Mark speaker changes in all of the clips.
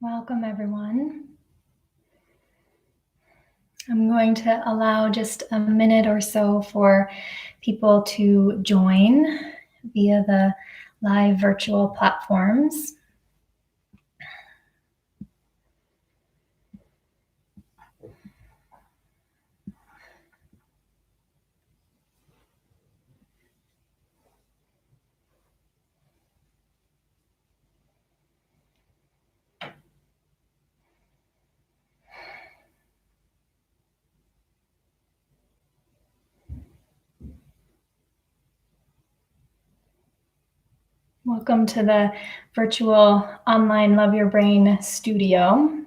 Speaker 1: Welcome, everyone. I'm going to allow just a minute or so for people to join via the live virtual platforms. Welcome to the virtual online Love Your Brain studio.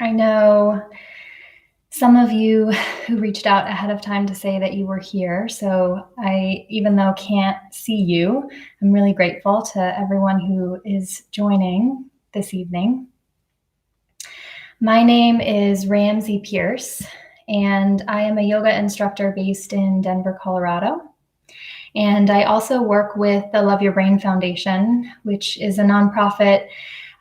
Speaker 1: I know some of you who reached out ahead of time to say that you were here, so even though can't see you, I'm really grateful to everyone who is joining this evening. My name is Ramsay Pierce, and I am a yoga instructor based in Denver, Colorado. And I also work with the Love Your Brain Foundation, which is a nonprofit,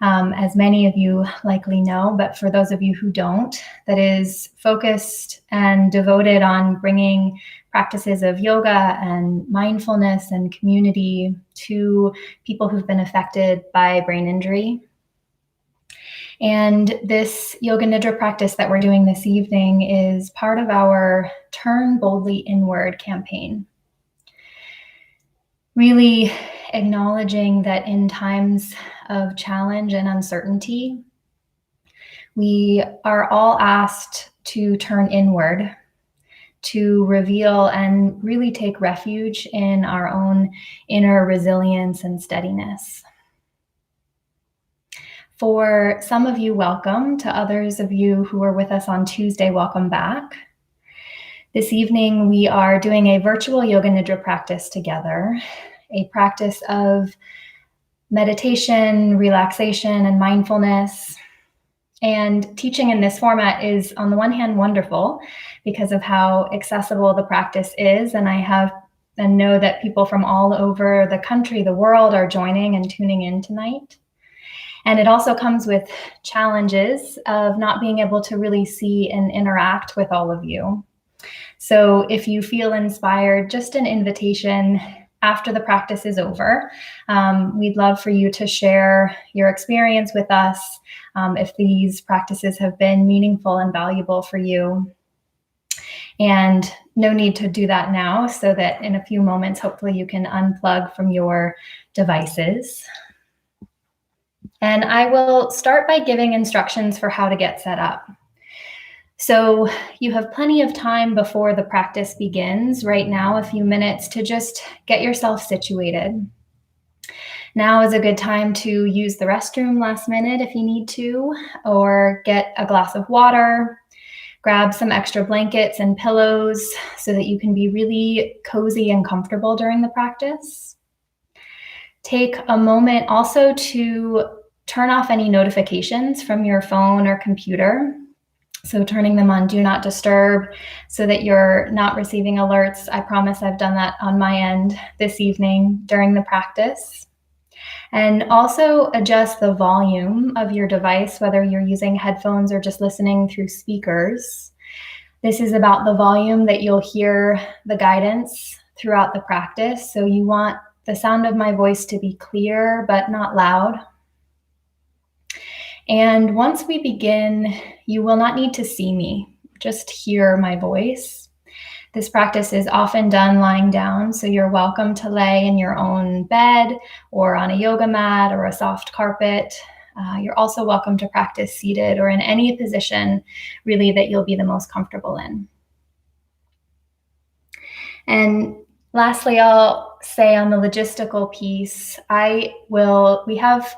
Speaker 1: as many of you likely know, but for those of you who don't, that is focused and devoted on bringing practices of yoga and mindfulness and community to people who've been affected by brain injury. And this Yoga Nidra practice that we're doing this evening is part of our Turn Boldly Inward campaign. Really acknowledging that in times of challenge and uncertainty, we are all asked to turn inward, to reveal and really take refuge in our own inner resilience and steadiness. For some of you, welcome. To others of you who are with us on Tuesday, welcome back. This evening, we are doing a virtual Yoga Nidra practice together, a practice of meditation, relaxation, and mindfulness. And teaching in this format is, on the one hand, wonderful because of how accessible the practice is. And I know that people from all over the country, the world, are joining and tuning in tonight. And it also comes with challenges of not being able to really see and interact with all of you. So if you feel inspired, just an invitation after the practice is over. We'd love for you to share your experience with us if these practices have been meaningful and valuable for you. And no need to do that now, so that in a few moments, hopefully you can unplug from your devices. And I will start by giving instructions for how to get set up. So you have plenty of time before the practice begins, right now, a few minutes to just get yourself situated. Now is a good time to use the restroom last minute if you need to, or get a glass of water, grab some extra blankets and pillows so that you can be really cozy and comfortable during the practice. Take a moment also to turn off any notifications from your phone or computer. So turning them on Do Not Disturb so that you're not receiving alerts. I promise I've done that on my end this evening during the practice. And also adjust the volume of your device, whether you're using headphones or just listening through speakers. This is about the volume that you'll hear the guidance throughout the practice. So you want the sound of my voice to be clear, but not loud. And once we begin, you will not need to see me, just hear my voice. This practice is often done lying down, so you're welcome to lay in your own bed or on a yoga mat or a soft carpet. You're also welcome to practice seated or in any position, really, that you'll be the most comfortable in. And lastly, I'll say on the logistical piece, we have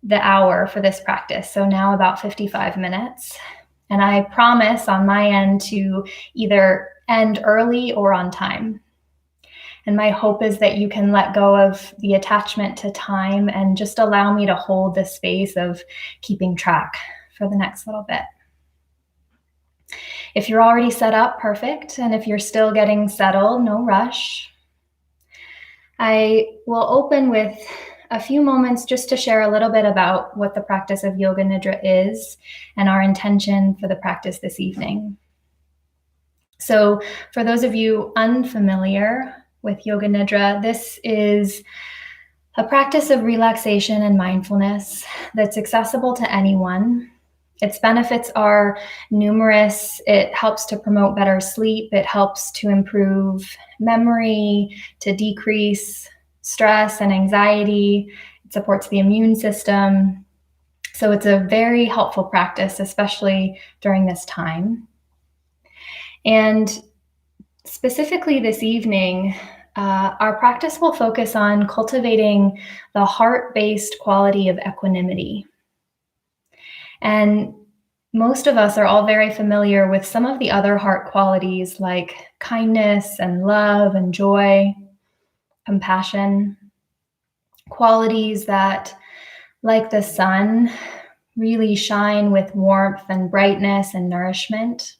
Speaker 1: the hour for this practice, so now about 55 minutes. And I promise on my end to either end early or on time. And my hope is that you can let go of the attachment to time and just allow me to hold the space of keeping track for the next little bit. If you're already set up, perfect. And if you're still getting settled, no rush. I will open with a few moments just to share a little bit about what the practice of Yoga Nidra is and our intention for the practice this evening. So for those of you unfamiliar with Yoga Nidra, this is a practice of relaxation and mindfulness that's accessible to anyone. Its benefits are numerous. It helps to promote better sleep. It helps to improve memory, to decrease stress and anxiety. It supports the immune system. So it's a very helpful practice, especially during this time. And specifically this evening, our practice will focus on cultivating the heart-based quality of equanimity. And most of us are all very familiar with some of the other heart qualities like kindness and love and joy, compassion, qualities that, like the sun, really shine with warmth and brightness and nourishment.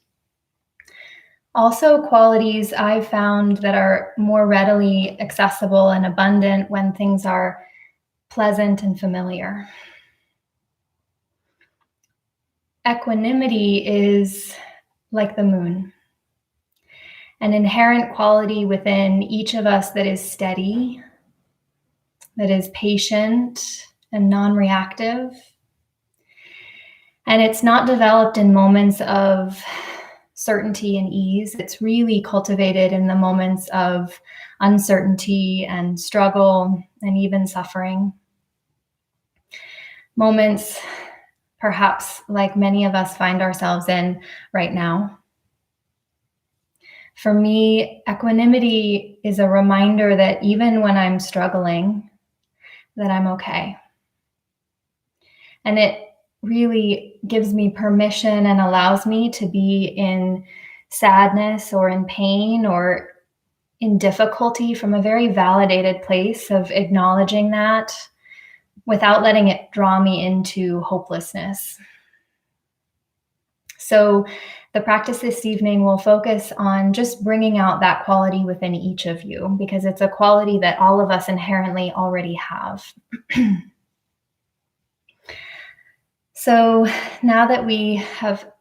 Speaker 1: Also, qualities I've found that are more readily accessible and abundant when things are pleasant and familiar. Equanimity is like the moon, an inherent quality within each of us that is steady, that is patient and non-reactive. And it's not developed in moments of certainty and ease. It's really cultivated in the moments of uncertainty and struggle and even suffering. Moments perhaps like many of us find ourselves in right now. For me, equanimity is a reminder that even when I'm struggling, that I'm okay. And it really gives me permission and allows me to be in sadness or in pain or in difficulty from a very validated place of acknowledging that without letting it draw me into hopelessness. So the practice this evening will focus on just bringing out that quality within each of you, because it's a quality that all of us inherently already have. So now that we have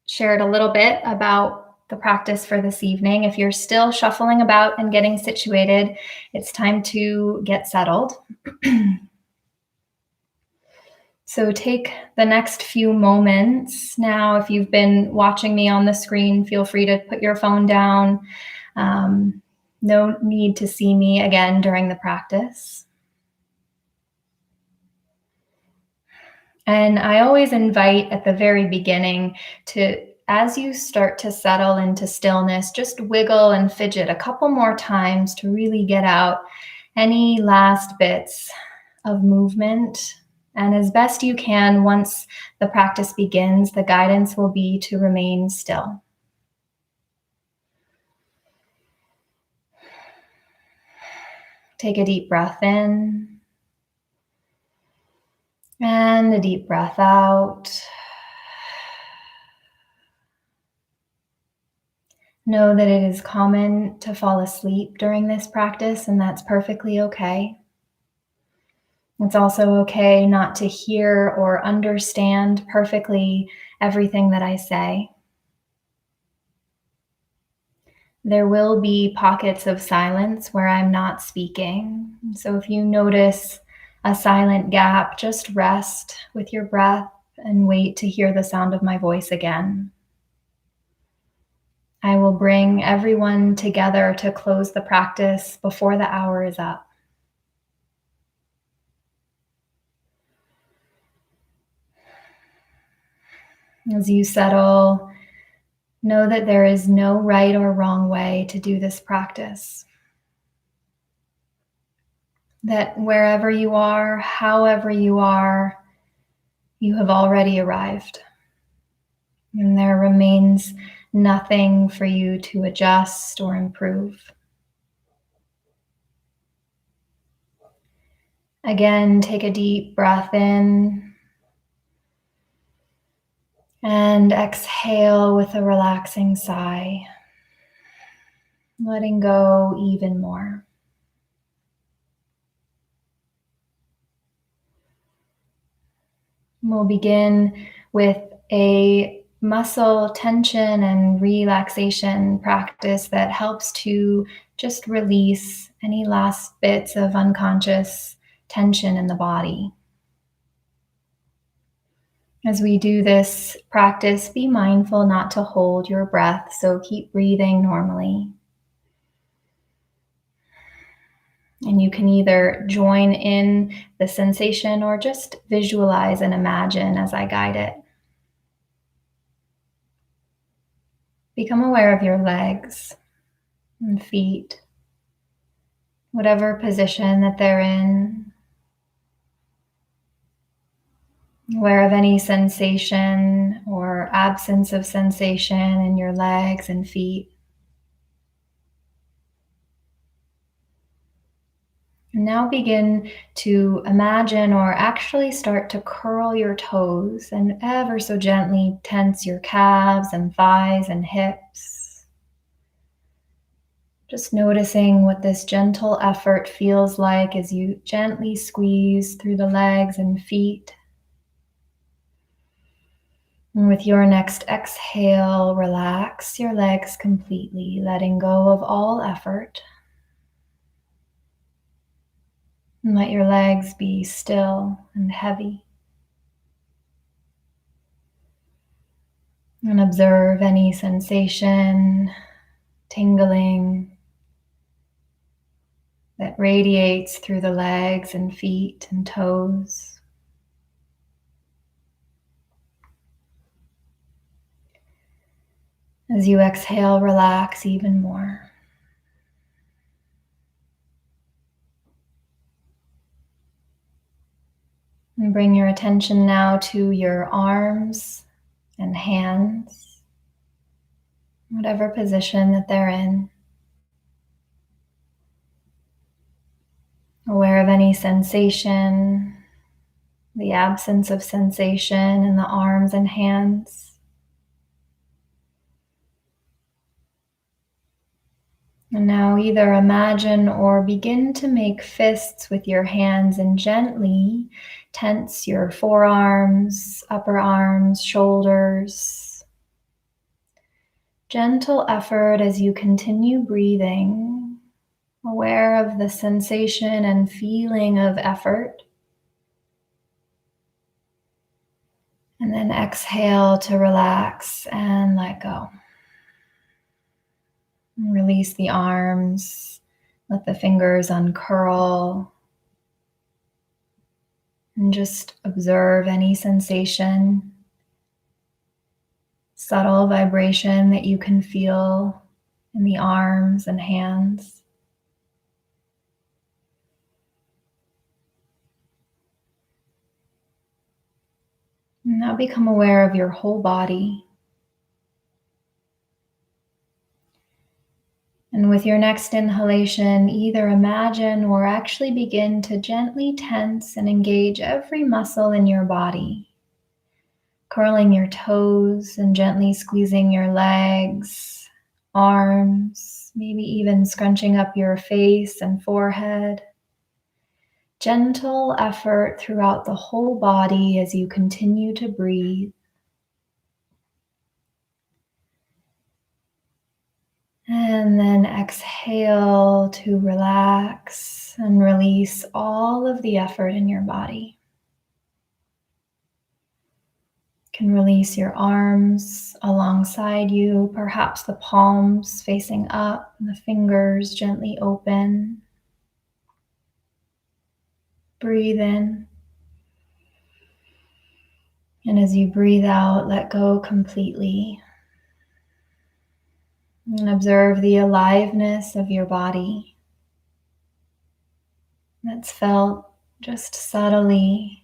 Speaker 1: shared a little bit about the practice for this evening, if you're still shuffling about and getting situated, it's time to get settled. So take the next few moments. Now, if you've been watching me on the screen, feel free to put your phone down. No need to see me again during the practice. And I always invite at the very beginning to, as you start to settle into stillness, just wiggle and fidget a couple more times to really get out any last bits of movement. And as best you can, once the practice begins, the guidance will be to remain still. Take a deep breath in and a deep breath out. Know that it is common to fall asleep during this practice, and that's perfectly okay. It's also okay not to hear or understand perfectly everything that I say. There will be pockets of silence where I'm not speaking. So if you notice a silent gap, just rest with your breath and wait to hear the sound of my voice again. I will bring everyone together to close the practice before the hour is up. As you settle, know that there is no right or wrong way to do this practice. That wherever you are, however you are, you have already arrived. And there remains nothing for you to adjust or improve. Again, take a deep breath in. And exhale with a relaxing sigh, letting go even more. We'll begin with a muscle tension and relaxation practice that helps to just release any last bits of unconscious tension in the body. As we do this practice, be mindful not to hold your breath, so keep breathing normally. And you can either join in the sensation or just visualize and imagine as I guide it. Become aware of your legs and feet, whatever position that they're in. Aware of any sensation or absence of sensation in your legs and feet. And now begin to imagine or actually start to curl your toes and ever so gently tense your calves and thighs and hips. Just noticing what this gentle effort feels like as you gently squeeze through the legs and feet. And with your next exhale, relax your legs completely, letting go of all effort. And let your legs be still and heavy. And observe any sensation, tingling that radiates through the legs and feet and toes. As you exhale, relax even more. And bring your attention now to your arms and hands, whatever position that they're in. Aware of any sensation, the absence of sensation in the arms and hands. And now either imagine or begin to make fists with your hands and gently tense your forearms, upper arms, shoulders. Gentle effort as you continue breathing, aware of the sensation and feeling of effort. And then exhale to relax and let go. Release the arms, let the fingers uncurl, and just observe any sensation, subtle vibration that you can feel in the arms and hands. And now become aware of your whole body. And with your next inhalation, either imagine or actually begin to gently tense and engage every muscle in your body. Curling your toes and gently squeezing your legs, arms, maybe even scrunching up your face and forehead. Gentle effort throughout the whole body as you continue to breathe. And then exhale to relax and release all of the effort in your body. You can release your arms alongside you, perhaps the palms facing up and the fingers gently open. Breathe in. And as you breathe out, let go completely. And observe the aliveness of your body that's felt just subtly,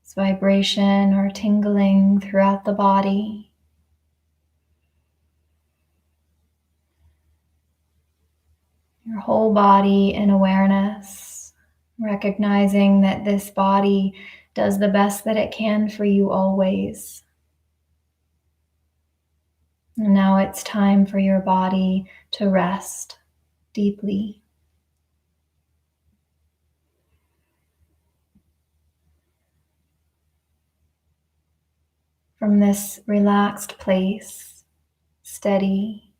Speaker 1: as vibration or tingling throughout the body. Your whole body in awareness, recognizing that this body does the best that it can for you always. And now it's time for your body to rest deeply. from this relaxed place, steady,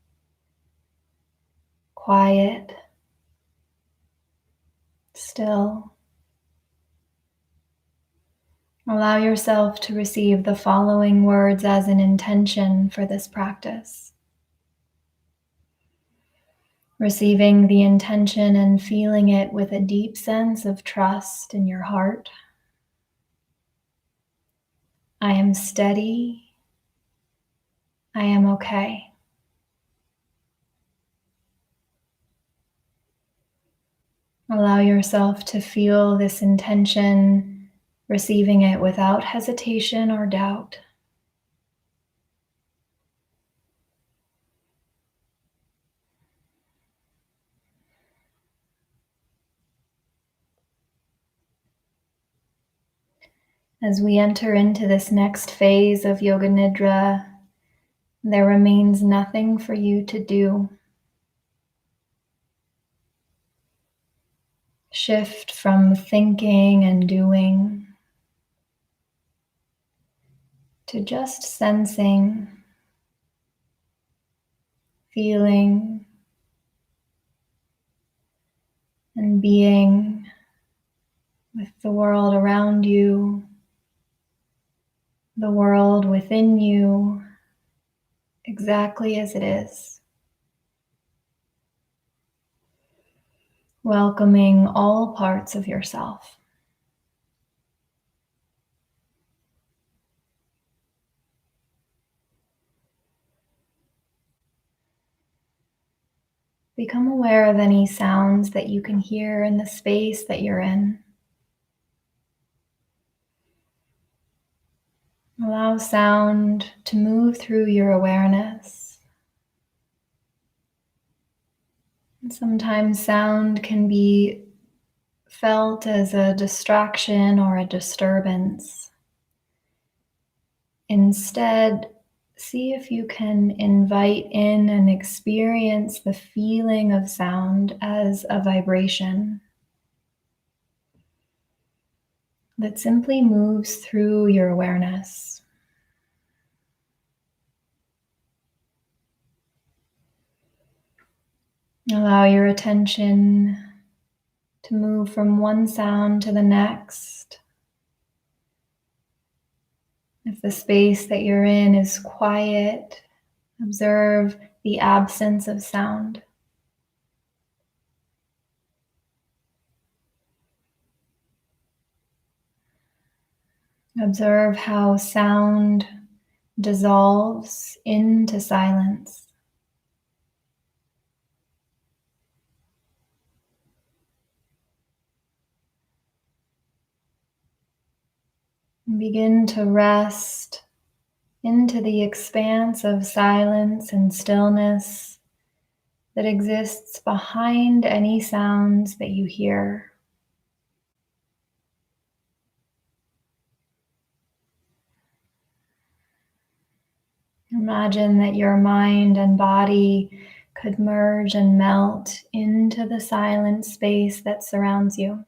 Speaker 1: quiet, still. Allow yourself to receive the following words as an intention for this practice. Receiving the intention and feeling it with a deep sense of trust in your heart. I am steady. I am okay. Allow yourself to feel this intention, receiving it without hesitation or doubt. As we enter into this next phase of Yoga Nidra, there remains nothing for you to do. Shift from thinking and doing to just sensing, feeling, and being with the world around you, the world within you, exactly as it is. Welcoming all parts of yourself. Become aware of any sounds that you can hear in the space that you're in. Allow sound to move through your awareness. And sometimes sound can be felt as a distraction or a disturbance. Instead, see if you can invite in and experience the feeling of sound as a vibration that simply moves through your awareness. Allow your attention to move from one sound to the next. If the space that you're in is quiet, observe the absence of sound. Observe how sound dissolves into silence. And begin to rest into the expanse of silence and stillness that exists behind any sounds that you hear. Imagine that your mind and body could merge and melt into the silent space that surrounds you.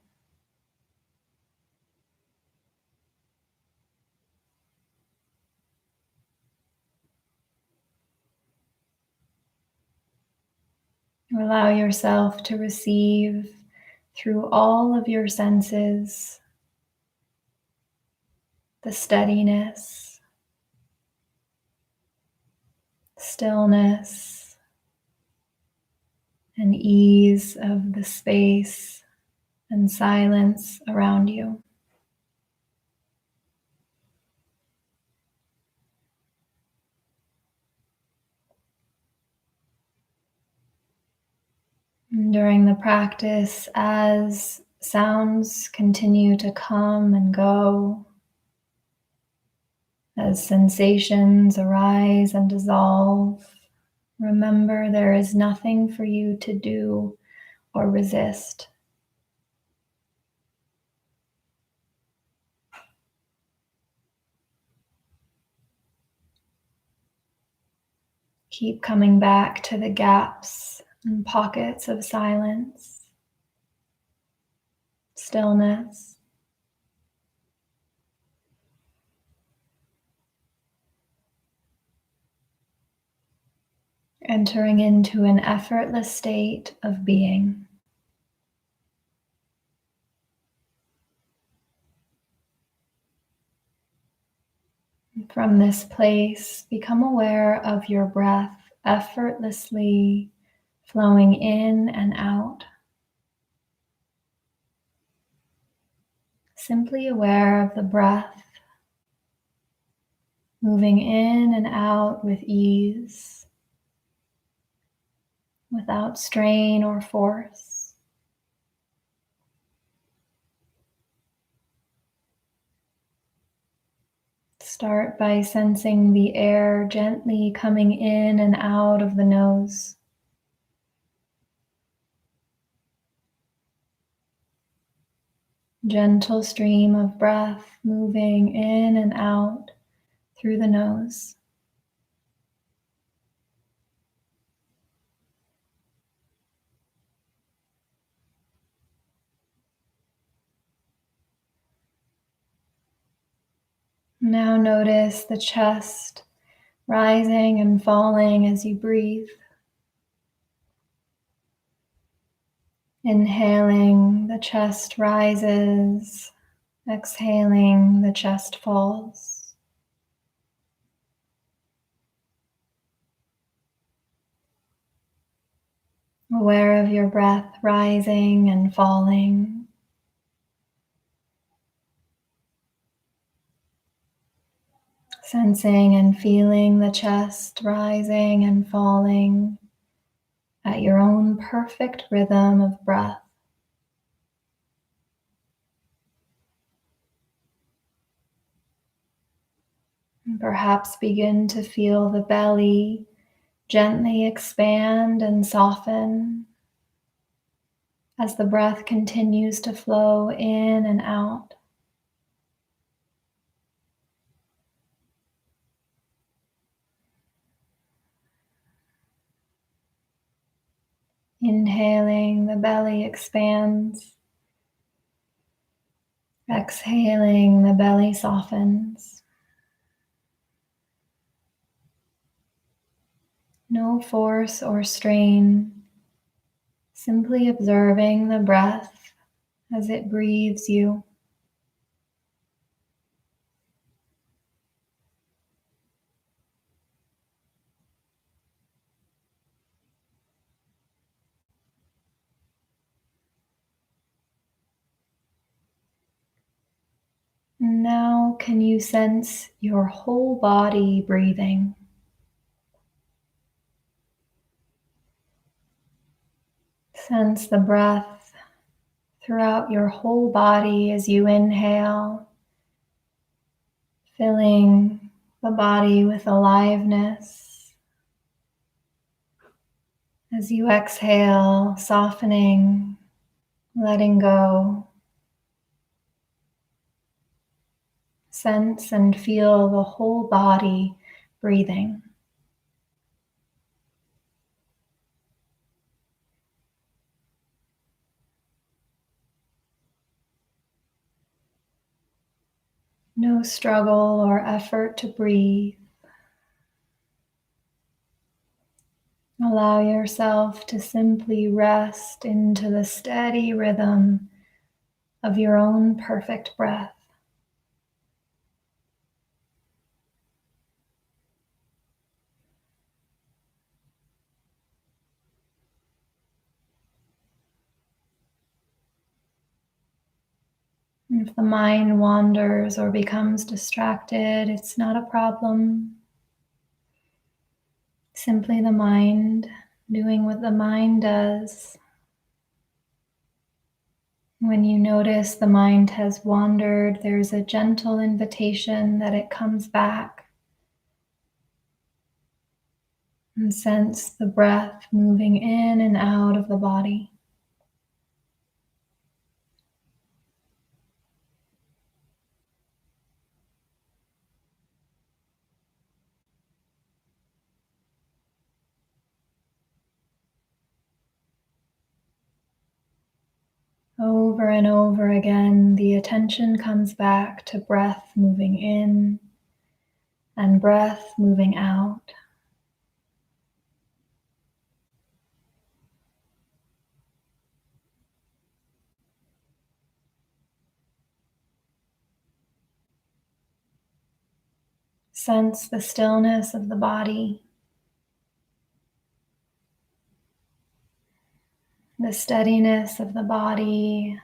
Speaker 1: Allow yourself to receive through all of your senses the steadiness, stillness, and ease of the space and silence around you. And during the practice, as sounds continue to come and go, as sensations arise and dissolve, remember there is nothing for you to do or resist. Keep coming back to the gaps and pockets of silence, stillness. entering into an effortless state of being. From this place, become aware of your breath effortlessly flowing in and out. Simply aware of the breath moving in and out with ease, without strain or force. Start by sensing the air gently coming in and out of the nose. Gentle stream of breath moving in and out through the nose. Now notice the chest rising and falling as you breathe. Inhaling, the chest rises. Exhaling, the chest falls. Aware of your breath rising and falling. Sensing and feeling the chest rising and falling at your own perfect rhythm of breath. And perhaps begin to feel the belly gently expand and soften as the breath continues to flow in and out. Inhaling, the belly expands. Exhaling, the belly softens. No force or strain, simply observing the breath as it breathes you. Now, can you sense your whole body breathing? Sense the breath throughout your whole body as you inhale, filling the body with aliveness. As you exhale, softening, letting go. Sense and feel the whole body breathing. No struggle or effort to breathe. Allow yourself to simply rest into the steady rhythm of your own perfect breath. And if the mind wanders or becomes distracted, it's not a problem. Simply the mind doing what the mind does. When you notice the mind has wandered, there's a gentle invitation that it comes back. And sense the breath moving in and out of the body. Over and over again, the attention comes back to breath moving in and breath moving out. Sense the stillness of the body, the steadiness of the body,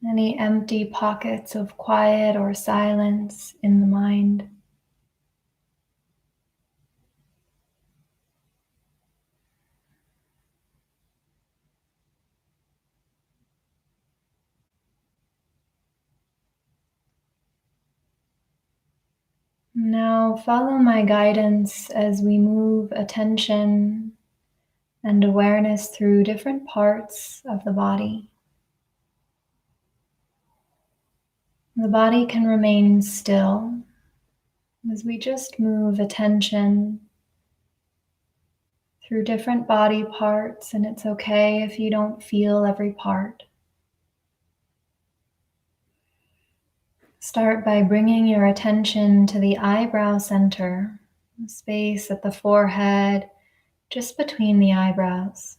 Speaker 1: any empty pockets of quiet or silence in the mind. Now follow my guidance as we move attention and awareness through different parts of the body. The body can remain still as we just move attention through different body parts, and it's okay if you don't feel every part. Start by bringing your attention to the eyebrow center, the space at the forehead, just between the eyebrows.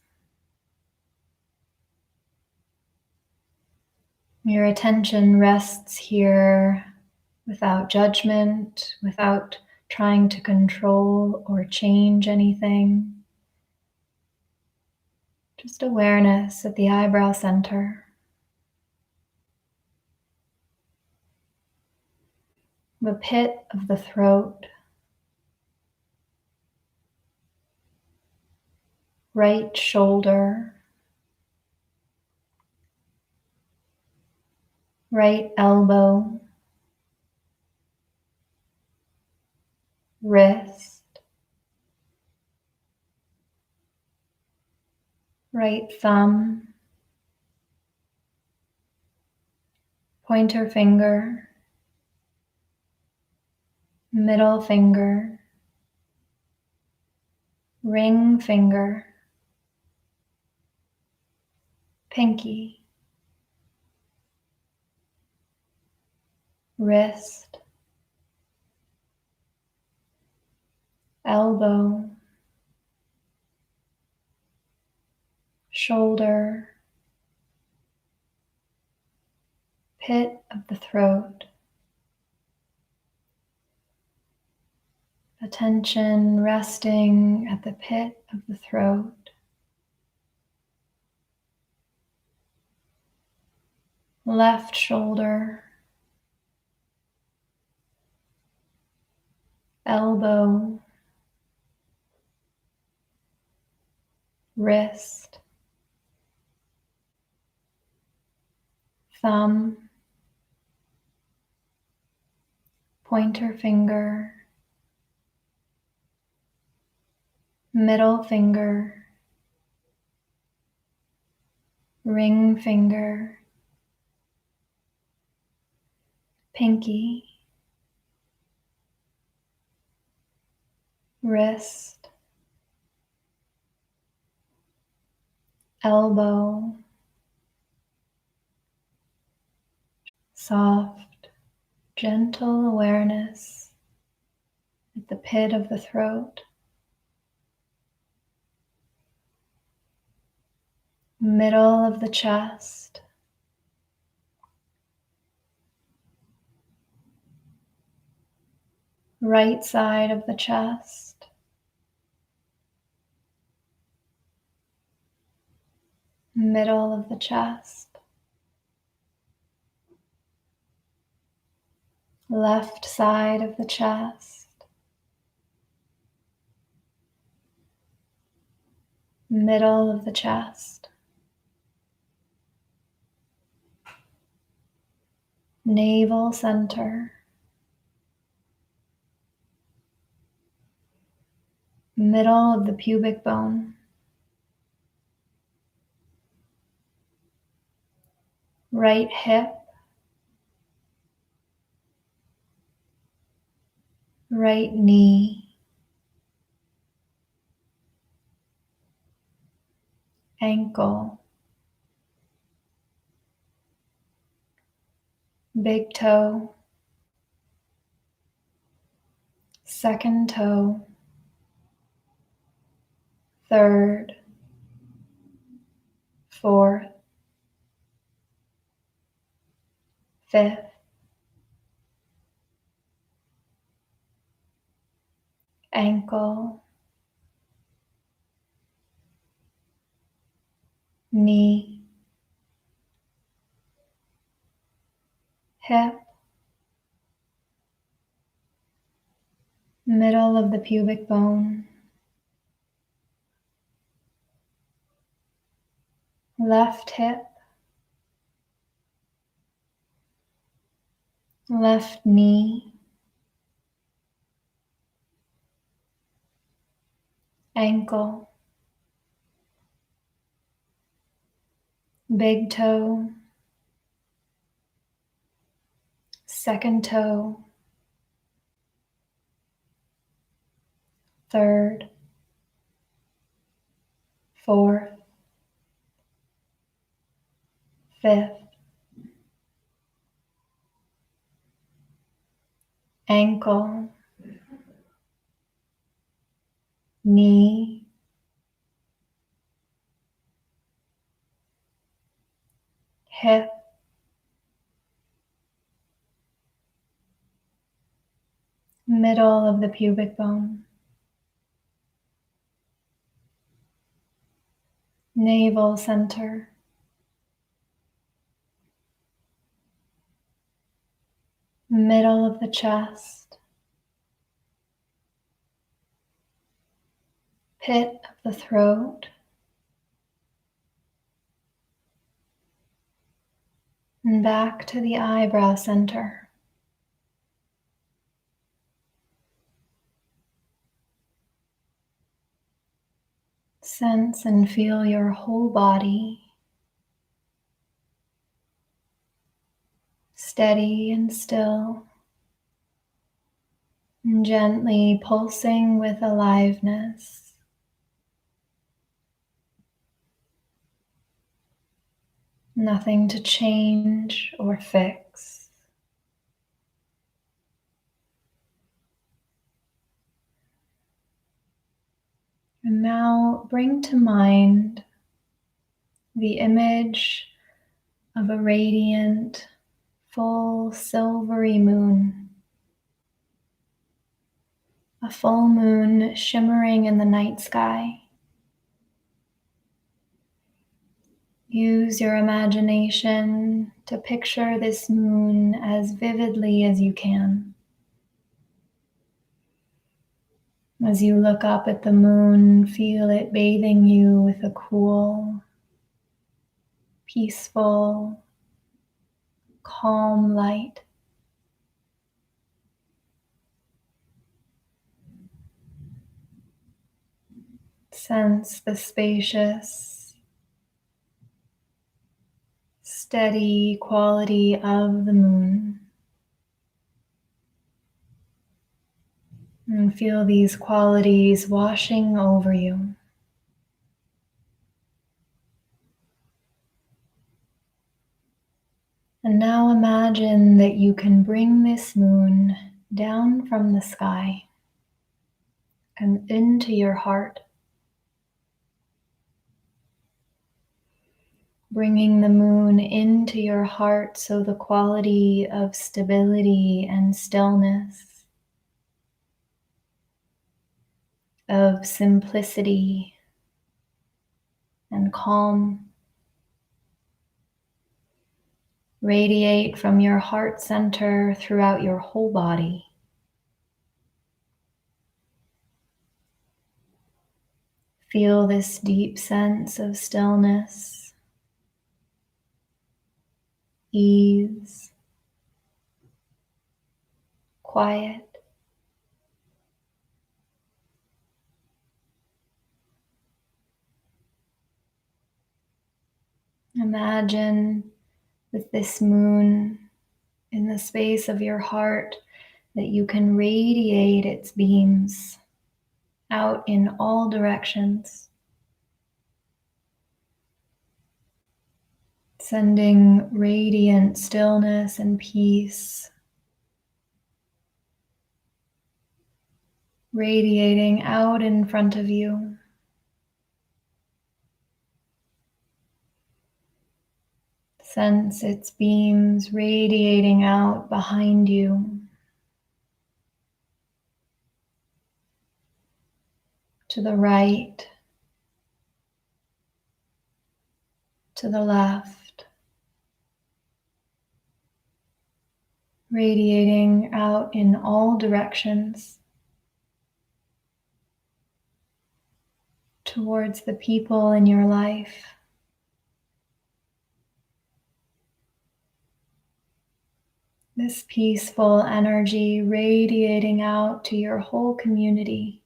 Speaker 1: Your attention rests here without judgment, without trying to control or change anything. Just awareness at the eyebrow center. The pit of the throat. Right shoulder. Right elbow. Wrist. Right thumb. Pointer finger. Middle finger. Ring finger. Pinky. Wrist. Elbow. Shoulder. Pit of the throat. Attention resting at the pit of the throat. Left shoulder. Elbow. Wrist. Thumb. Pointer finger. Middle finger. Ring finger. Pinky. Wrist. Elbow. Soft, gentle awareness at the pit of the throat. Middle of the chest. Right side of the chest. Middle of the chest. Left side of the chest. Middle of the chest. Navel center. Middle of the pubic bone. Right hip. Right knee. Ankle. Big toe. Second toe. Third. Fourth. Fifth. ankle, knee, hip, middle of the pubic bone, left hip, left knee, ankle, big toe, second toe, third, fourth, fifth, ankle, knee, hip, middle of the pubic bone, navel center, middle of the chest, pit of the throat, and back to the eyebrow center. Sense and feel your whole body steady and still, and gently pulsing with aliveness. Nothing to change or fix. And now bring to mind the image of a radiant, full silvery moon. A full moon shimmering in the night sky. Use your imagination to picture this moon as vividly as you can. As you look up at the moon, feel it bathing you with a cool, peaceful, calm light. Sense the spacious, steady quality of the moon. And feel these qualities washing over you. And now imagine that you can bring this moon down from the sky and into your heart. Bringing the moon into your heart so the quality of stability and stillness, of simplicity and calm, radiate from your heart center throughout your whole body. Feel this deep sense of stillness, ease, quiet. Imagine with this moon in the space of your heart that you can radiate its beams out in all directions, sending radiant stillness and peace, radiating out in front of you. Sense its beams radiating out behind you. to the right, to the left, radiating out in all directions towards the people in your life. This peaceful energy radiating out to your whole community,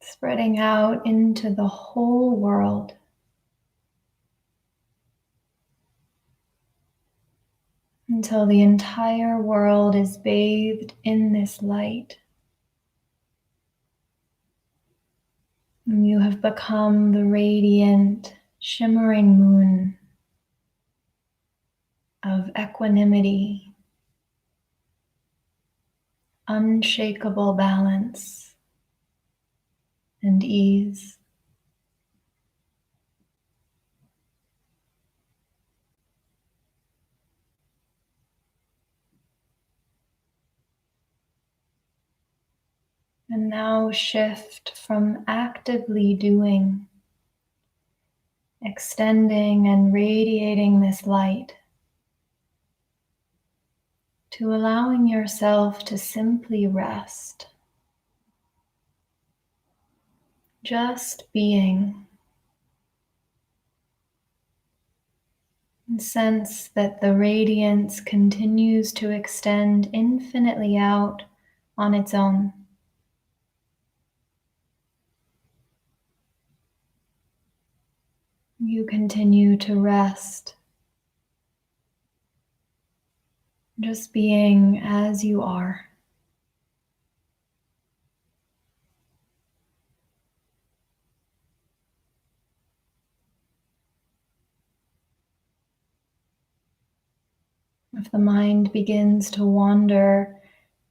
Speaker 1: spreading out into the whole world. Until the entire world is bathed in this light. And you have become the radiant, shimmering moon of equanimity, unshakable balance, and ease. And now shift from actively doing, extending and radiating this light, to allowing yourself to simply rest. Just being. And sense that the radiance continues to extend infinitely out on its own. You continue to rest, just being as you are. If the mind begins to wander,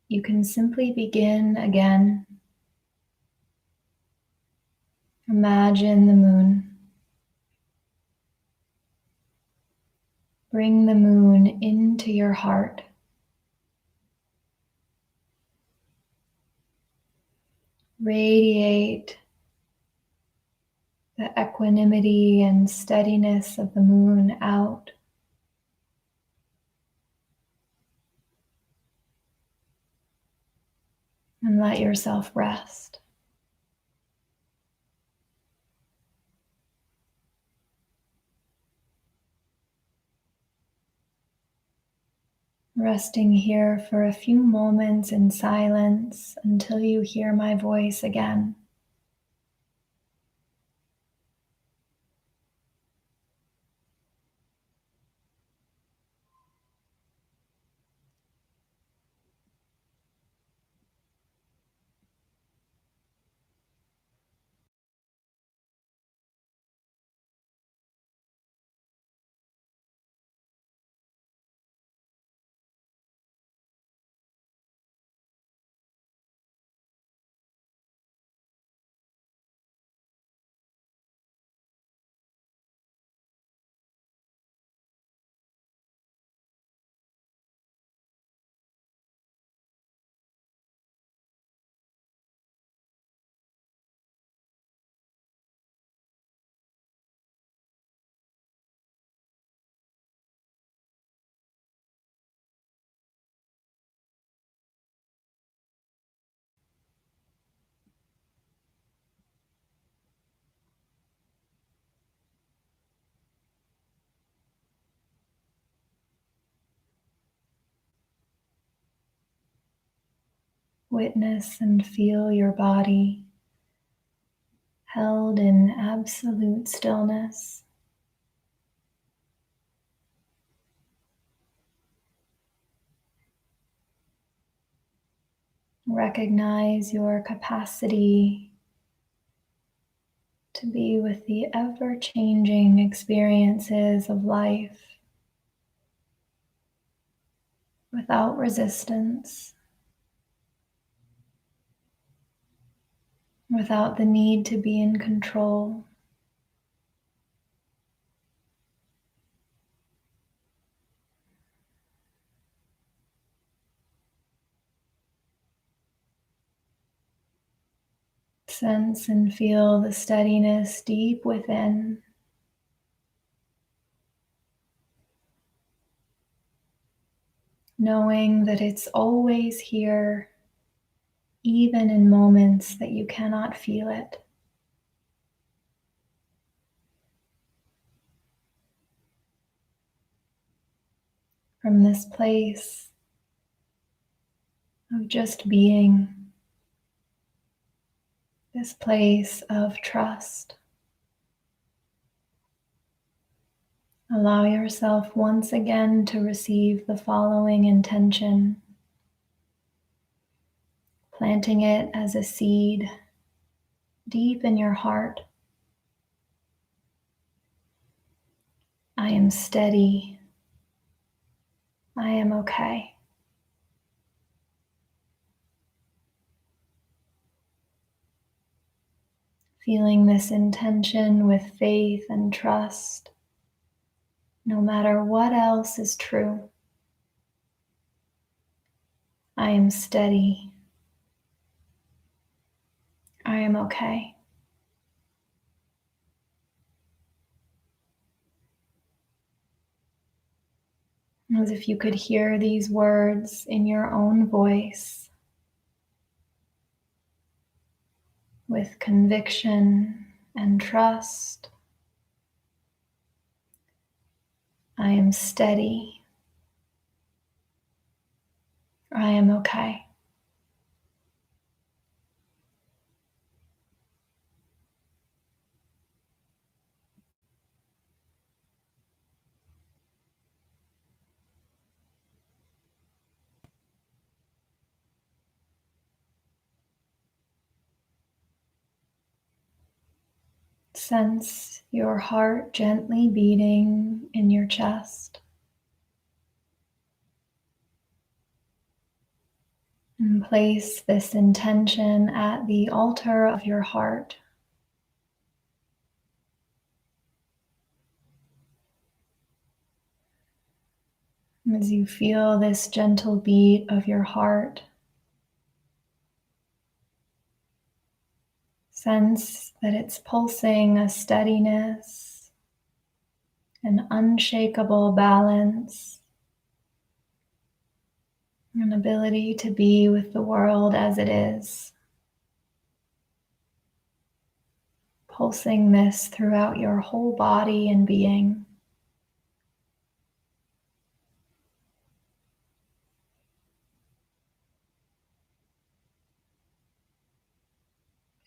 Speaker 1: you can simply begin again. Imagine the moon. Bring the moon into your heart. Radiate the equanimity and steadiness of the moon out. And let yourself rest. Resting here for a few moments in silence until you hear my voice again. Witness and feel your body held in absolute stillness. Recognize your capacity to be with the ever-changing experiences of life without resistance, without the need to be in control. Sense and feel the steadiness deep within. Knowing that it's always here, even in moments that you cannot feel it. From this place of just being, this place of trust. Allow yourself once again to receive the following intention, planting it as a seed deep in your heart. I am steady. I am okay. Feeling this intention with faith and trust, no matter what else is true. I am steady. I am okay. As if you could hear these words in your own voice, with conviction and trust. I am steady. I am okay. Sense your heart gently beating in your chest. And place this intention at the altar of your heart. As you feel this gentle beat of your heart, sense that it's pulsing a steadiness, an unshakable balance, an ability to be with the world as it is. Pulsing this throughout your whole body and being.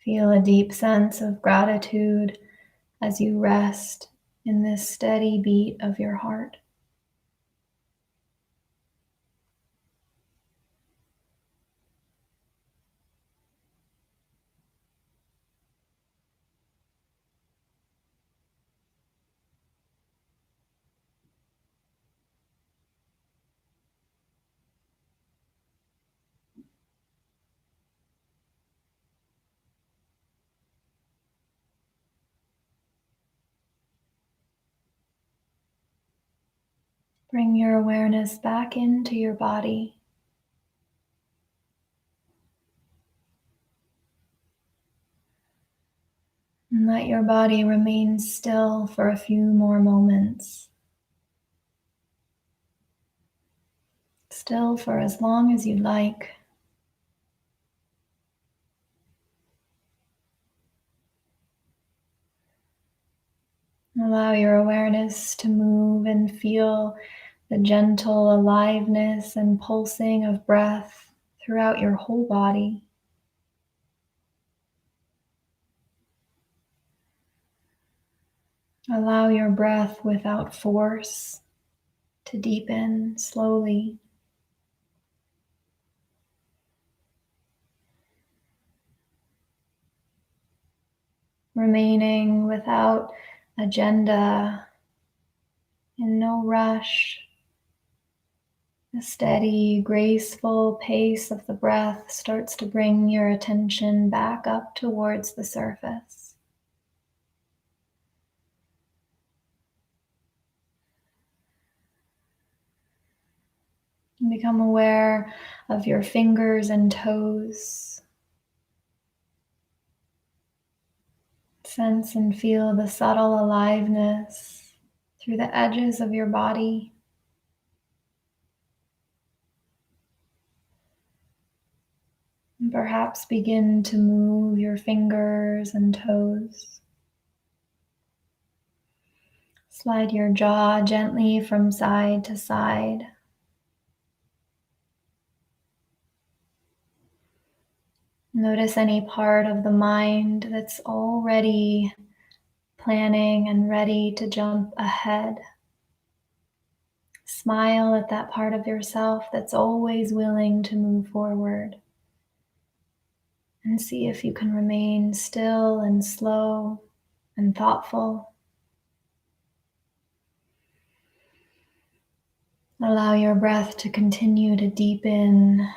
Speaker 1: Feel a deep sense of gratitude as you rest in this steady beat of your heart. Bring your awareness back into your body. And let your body remain still for a few more moments. Still for as long as you like. Allow your awareness to move and feel the gentle aliveness and pulsing of breath throughout your whole body. Allow your breath without force to deepen slowly. Remaining without agenda, in no rush. The steady, graceful pace of the breath starts to bring your attention back up towards the surface. And become aware of your fingers and toes. Sense and feel the subtle aliveness through the edges of your body. And perhaps begin to move your fingers and toes. Slide your jaw gently from side to side. Notice any part of the mind that's already planning and ready to jump ahead. Smile at that part of yourself that's always willing to move forward. And see if you can remain still and slow and thoughtful. Allow your breath to continue to deepen.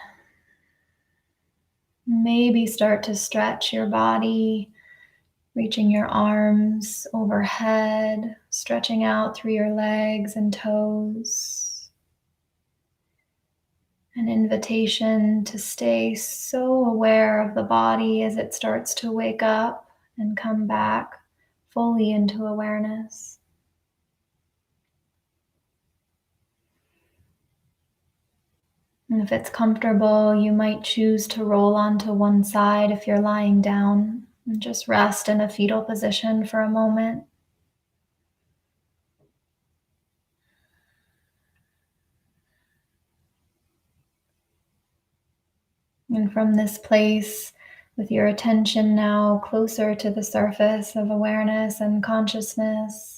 Speaker 1: Maybe start to stretch your body, reaching your arms overhead, stretching out through your legs and toes. An invitation to stay so aware of the body as it starts to wake up and come back fully into awareness. And if it's comfortable, you might choose to roll onto one side if you're lying down and just rest in a fetal position for a moment. And from this place, with your attention now closer to the surface of awareness and consciousness,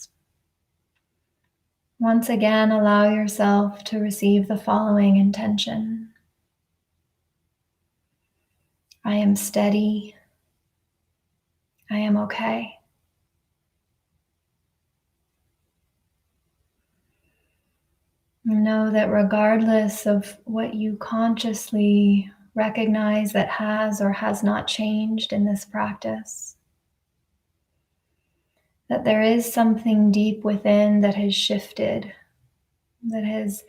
Speaker 1: once again allow yourself to receive the following intention. I am steady. I am okay. Know that regardless of what you consciously recognize that has or has not changed in this practice, that there is something deep within that has shifted, that has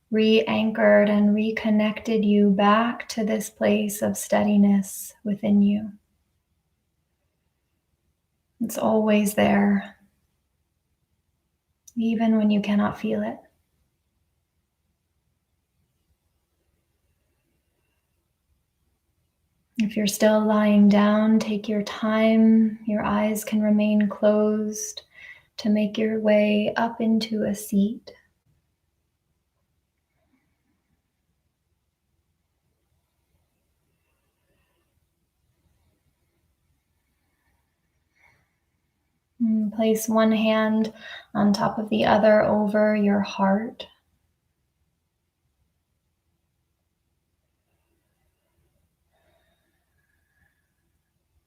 Speaker 1: re-anchored and reconnected you back to this place of steadiness within you. It's always there, even when you cannot feel it. If you're still lying down, take your time. Your eyes can remain closed to make your way up into a seat. And place one hand on top of the other over your heart.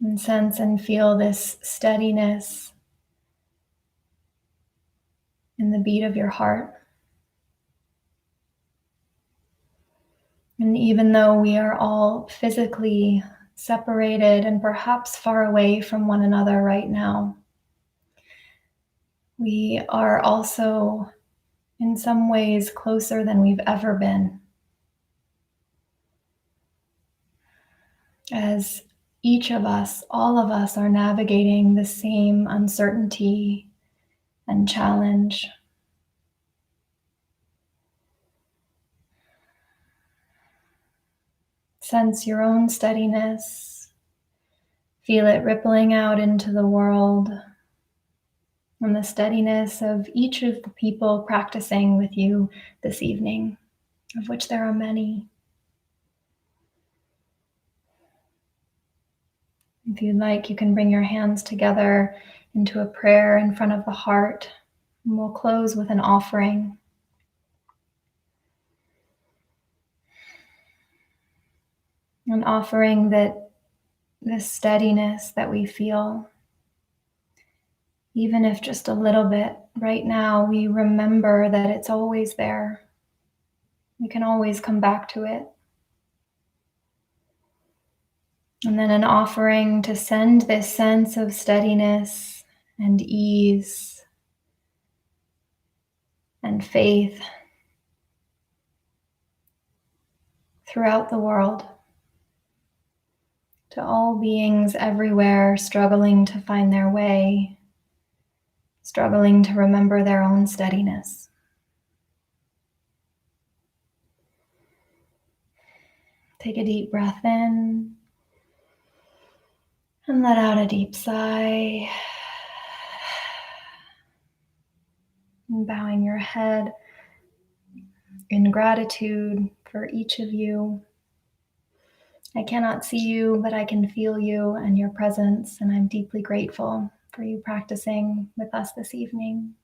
Speaker 1: And sense and feel this steadiness in the beat of your heart. And even though we are all physically separated and perhaps far away from one another right now, we are also in some ways closer than we've ever been. As each of us, all of us, are navigating the same uncertainty and challenge. Sense your own steadiness. Feel it rippling out into the world, and the steadiness of each of the people practicing with you this evening, of which there are many. If you'd like, you can bring your hands together into a prayer in front of the heart, and we'll close with an offering. An offering that this steadiness that we feel, even if just a little bit, right now we remember that it's always there. We can always come back to it. And then an offering to send this sense of steadiness and ease and faith throughout the world, To all beings everywhere struggling to find their way, struggling to remember their own steadiness. Take a deep breath in and let out a deep sigh. And bowing your head in gratitude for each of you. I cannot see you, but I can feel you and your presence, and I'm deeply grateful for you practicing with us this evening.